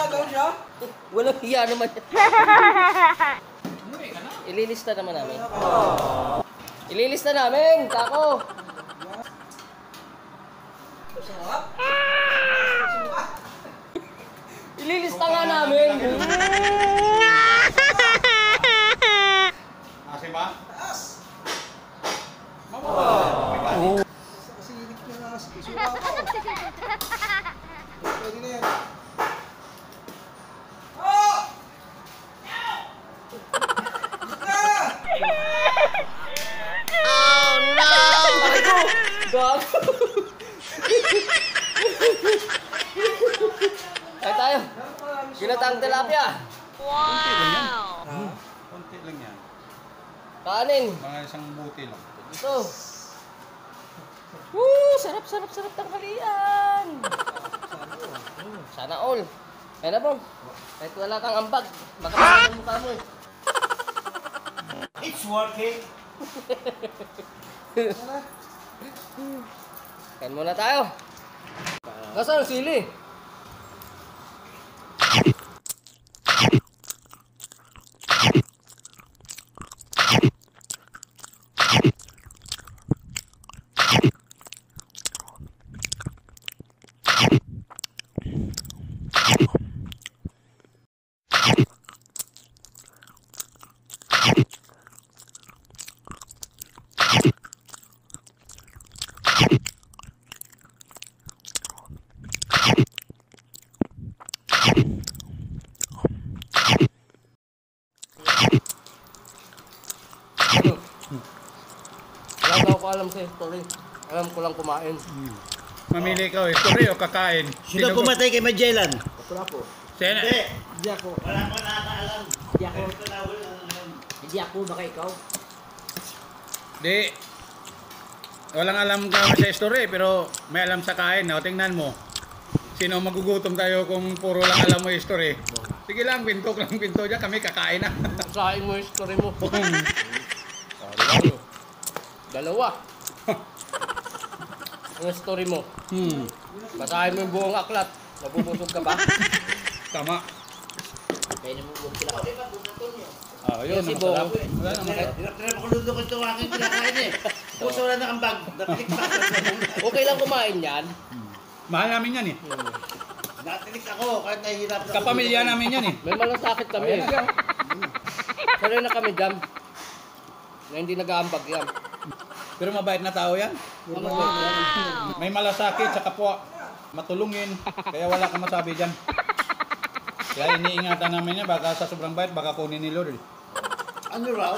daw siya? Walang hiya naman. Ililista naman namin. Ililista namin, kako. Ililista nga namin. Kasi ba? Kasi hinig niya na. Suka ako. Pwede na yan. Oh! Oh no! Gago. Ay tayo. Ginataang tilapia. Wow! Konti lang yan. Kanin. Mga isang buti lang. Ito. Woo! Sarap, sarap, sarap tanghalian. Sana all. Kaya na bang? Kahit wala kang ambag. Baka ang mukha mo eh. It's working. Kain muna tayo. Nasaan ang sili? Wala daw ko alam sa history. Alam ko lang kumain. Mamili ikaw, story o kakain? Sino pumatay kay Magellan? Wala po. Sino? Hindi ako. Wala ko nakakaalam. Hindi ako. Hindi ako. Baka ikaw. Di. Walang alam ka sa story, pero may alam sa kain. O, tingnan mo. Sino magugutom tayo kung puro lang alam mo yung story? Sige lang, pinto dyan. Kami kakain na. Sahin mo yung history mo. Dalawa. Yung story mo. Basahin mo yung buong aklat. Mabubusog ka ba? Tama. Kaya namubog sila ako. Ah, yun. Si Bong. Wala naman. Tinatry mo kung ito aking kinakain eh. Puso wala na kambag. Okay lang kumain yan. Mahal namin yan eh. Natinik ako kahit nahihirap na. Kapamilya namin yan eh. May malasakit kami. Sanay na kami dyan. Na hindi nag-aambag yan. Pero mabait na tao yan. May malasakit sa kapwa. Matulungin. Kaya wala kang masabi dyan. Kaya iniingatan namin niya. Baka sa sobrang bait, baka kunin ni Lord. Ano raw?